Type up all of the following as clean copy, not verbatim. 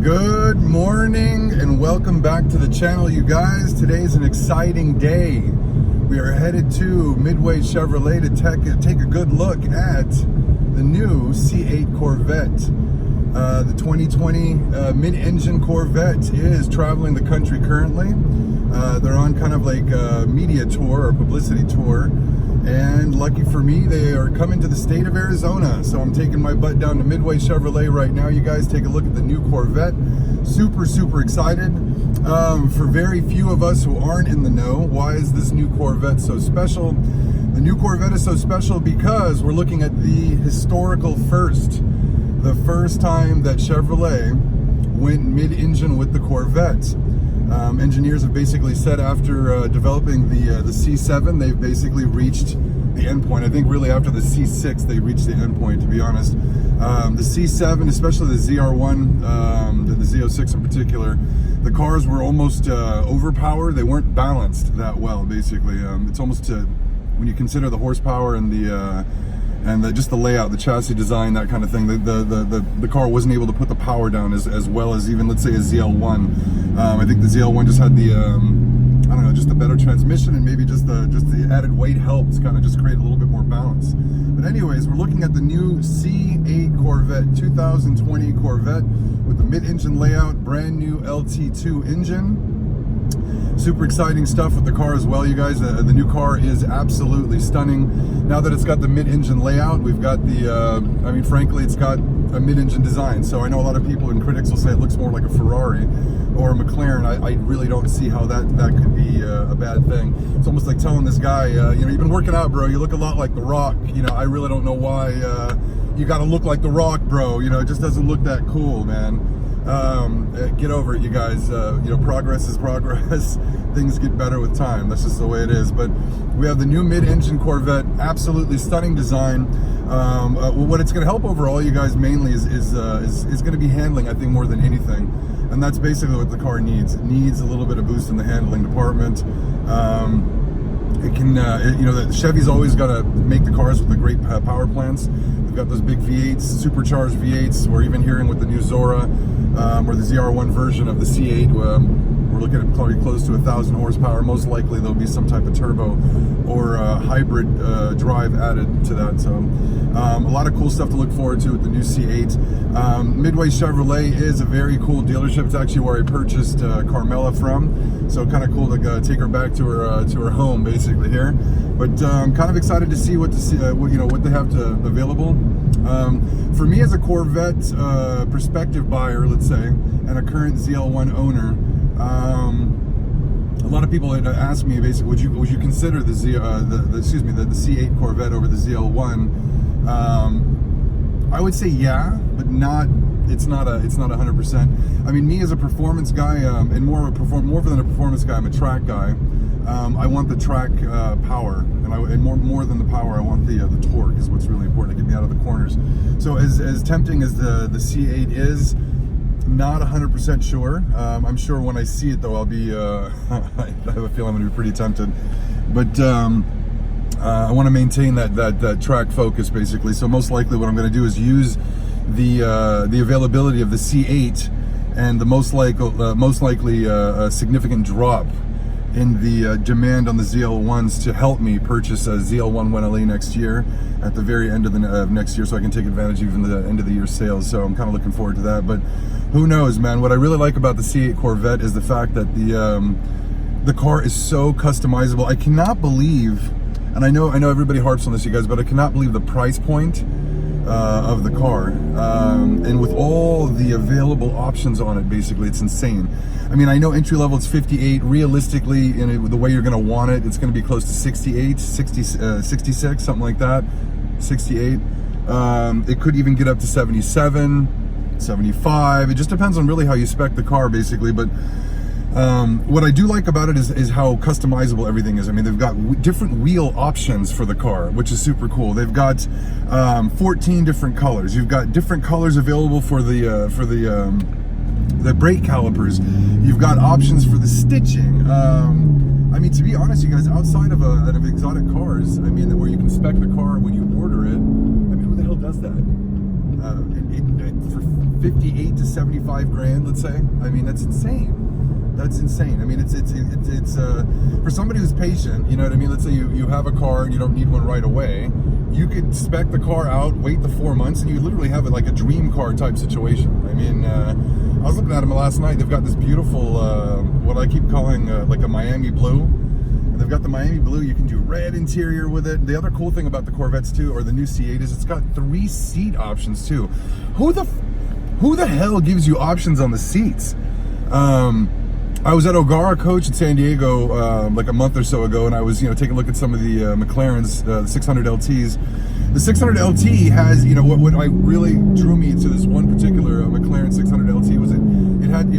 Good morning and welcome back to the channel, you guys. Today is an exciting day. We are headed to Midway Chevrolet to take a good look at the new C8 Corvette. The 2020 mid-engine Corvette is traveling the country currently. They're on kind of like a media tour or publicity tour. And lucky for me, they are coming to the state of Arizona. So I'm taking my butt down to Midway Chevrolet right now. You guys take a look at the new Corvette. Super excited. For very few of us who aren't in the know, why is this new Corvette so special? The new Corvette is so special because we're looking at the historical first. The first time that Chevrolet went mid-engine with the Corvette. Engineers have basically said after developing the C7, they've basically reached the end point. I think really after the C6, they reached the end point, to be honest. The C7, especially the ZR1, the Z06 in particular, the cars were almost overpowered. They weren't balanced that well, basically. It's almost, when you consider the horsepower and just the layout, the chassis design, that kind of thing, the car wasn't able to put the power down as well as even, let's say, a ZL1. I think the ZL1 just had the, I don't know, just the better transmission, and maybe just the added weight helped kind of just create a little bit more balance. But anyways, we're looking at the new C8 Corvette, 2020 Corvette with the mid-engine layout, brand new LT2 engine. Super exciting stuff with the car as well, you guys. The new car is absolutely stunning. Now that it's got the mid-engine layout, we've got the, I mean, frankly, it's got a mid-engine design. So I know a lot of people and critics will say it looks more like a Ferrari or a McLaren. I really don't see how that could be a bad thing. It's almost like telling this guy, you know, you've been working out, bro. You look a lot like The Rock. You know, I really don't know why you got to look like The Rock, bro. You know, it just doesn't look that cool, man. Get over it, you guys. You know, progress is progress. Things get better with time. That's just the way it is. But we have the new mid-engine Corvette, absolutely stunning design. What it's going to help overall, you guys, mainly is going to be handling, I think, more than anything. And that's basically what the car needs. It needs a little bit of boost in the handling department. It can, you know, the Chevy's always got to make the cars with the great power plants. They've got those big V8s, supercharged V8s. We're even hearing with the new Zora, or the ZR1 version of the C8, we're looking at probably close to 1,000 horsepower. Most likely there'll be some type of turbo or hybrid drive added to that. So a lot of cool stuff to look forward to with the new C8. Midway Chevrolet is a very cool dealership. It's actually where I purchased Carmela from. So kind of cool to take her back to her home, basically here. But I'm kind of excited to see what they have available. For me as a Corvette prospective buyer, let's say, and a current ZL1 owner, a lot of people had asked me basically, would you consider the C8 Corvette over the ZL1? I would say yeah, but it's not 100%. I mean, me as a performance guy, and more than a performance guy, I'm a track guy. I want the track power, and more than the power, I want the torque is what's really important to get me out of the corners. So as tempting as the C8 is, not 100% sure. I'm sure when I see it though, I'll be, I have a feeling I'm gonna be pretty tempted. But I want to maintain that track focus basically. So most likely what I'm gonna do is use the availability of the C8 and the most likely significant drop in the demand on the ZL1s to help me purchase a ZL1 1LE next year at the very end of next year, so I can take advantage of even the end of the year sales. So I'm kind of looking forward to that. But who knows, man? What I really like about the C8 Corvette is the fact that the car is so customizable. I cannot believe, and I know everybody harps on this, you guys, but I cannot believe the price point of the car, and with all the available options on it, basically, it's insane. I mean, I know entry level it's 58. Realistically, the way you're going to want it, it's going to be close to 68, 66, something like that, 68. It could even get up to 77, 75. It just depends on really how you spec the car, basically. But what I do like about it is how customizable everything is. I mean, they've got different wheel options for the car, which is super cool. They've got 14 different colors. You've got different colors available for the brake calipers. You've got options for the stitching. I mean, to be honest, you guys, outside of exotic cars, I mean, where you can spec the car when you order it, I mean, who the hell does that? For 58 to 75 grand, let's say. I mean, that's insane. That's insane. I mean, it's for somebody who's patient, you know what I mean? Let's say you have a car and you don't need one right away. You could spec the car out, wait the 4 months, and you literally have it like a dream car type situation. I mean, I was looking at them last night. They've got this beautiful, what I keep calling like a Miami blue. And they've got the Miami blue. You can do red interior with it. The other cool thing about the Corvettes too, or the new C8, is it's got 3 seat options too. Who the hell gives you options on the seats? I was at O'Gara Coach in San Diego like a month or so ago, and I was, taking a look at some of the McLarens, the 600 LTs. The 600 LT has, what I really drew me to this one particular McLaren 600 LT was it had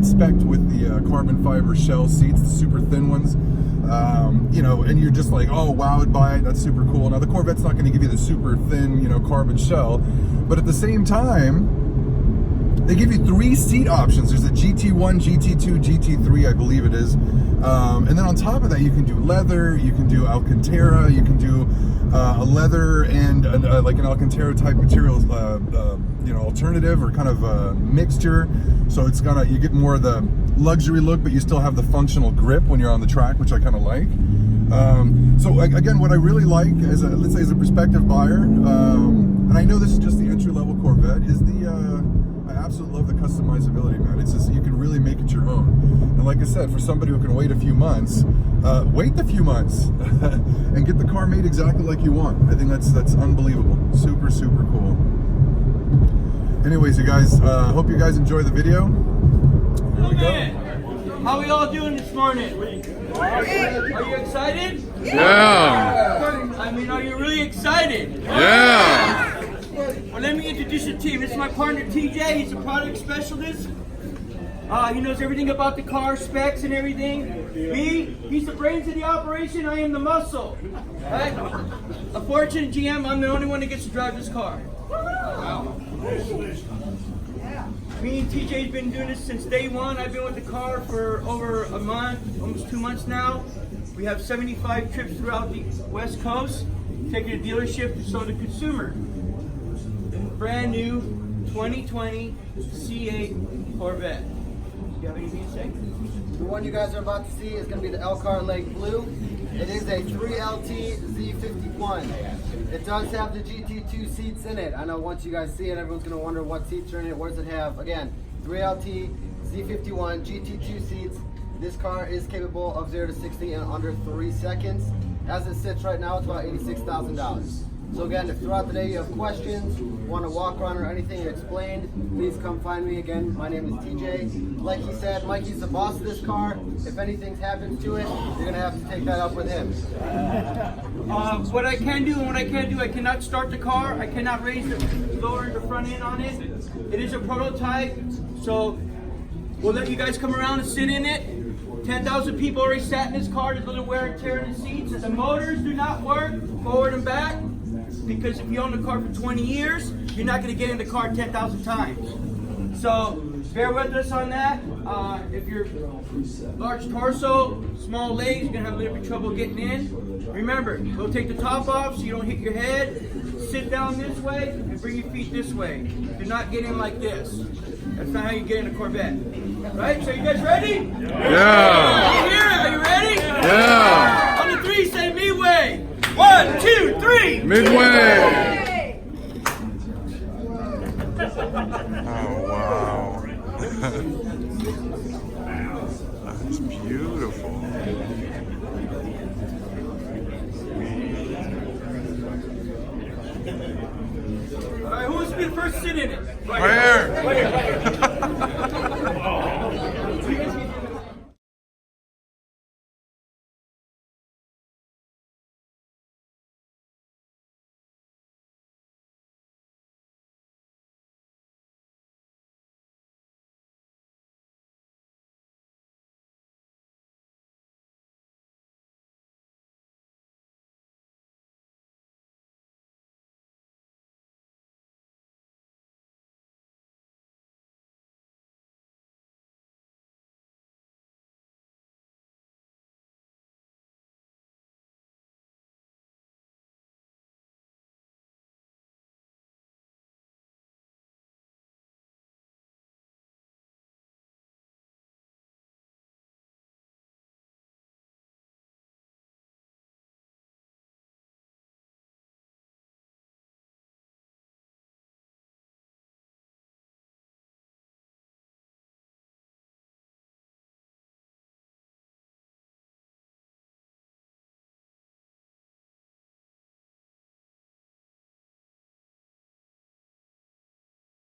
spec'd with the carbon fiber shell seats, the super thin ones. And you're just like, oh, wowed by it. That's super cool. Now the Corvette's not going to give you the super thin, carbon shell, but at the same time, they give you 3 seat options. There's a GT1, GT2, GT3, I believe it is. And then on top of that, you can do leather, you can do Alcantara, you can do a leather and like an Alcantara type materials, alternative or kind of a mixture. So it's you get more of the luxury look, but you still have the functional grip when you're on the track, which I kind of like. So again, what I really like as let's say as a prospective buyer, and I know this is just the entry-level Corvette, is I absolutely love the customizability, man. It's just, you can really make it your own. And like I said, for somebody who can wait a few months, wait the few months and get the car made exactly like you want. I think that's unbelievable. Super, super cool. Anyways, you guys, hope you guys enjoy the video. Here we go. How are we all doing this morning? Are you excited? Yeah. I mean, are you really excited? Yeah. Well, let me introduce the team. This is my partner, TJ. He's a product specialist. He knows everything about the car specs and everything. Me, he's the brains of the operation. I am the muscle. Right? A fortunate GM, I'm the only one that gets to drive this car. Wow. Me and TJ's been doing this since day one. I've been with the car for over a month, almost 2 months now. We have 75 trips throughout the West Coast, taking a dealership to sell to consumer. Brand new 2020 C8 Corvette. Do you have anything to say? The one you guys are about to see is going to be the Elkhart Lake Blue. It is a 3LT Z51. It does have the GT2 seats in it. I know once you guys see it, everyone's going to wonder what seats are in it. What does it have? Again, 3LT Z51 GT2 seats. This car is capable of 0 to 60 in under 3 seconds. As it sits right now, it's about $86,000. So again, if throughout the day you have questions, want to walk around or anything explained, please come find me. Again, my name is TJ. Like he said, Mikey's the boss of this car. If anything happens to it, you're going to have to take that up with him. What I can do and what I can't do, I cannot start the car. I cannot raise the lower the front end on it. It is a prototype, so we'll let you guys come around and sit in it. 10,000 people already sat in this car. There's a little wear and tear in the seats. The motors do not work forward and back, because if you own the car for 20 years, you're not going to get in the car 10,000 times. So bear with us on that. If you're large torso, small legs, you're going to have a little bit of trouble getting in. Remember, we'll take the top off so you don't hit your head. Sit down this way and bring your feet this way. Do not get in like this. That's not how you get in a Corvette. Right? So you guys ready? Yeah. Are you ready? Yeah. On the 3, say Midway. 1, 2, 3. Midway. Oh, wow. That's beautiful. All right, who wants to be the first to sit in it? Right here.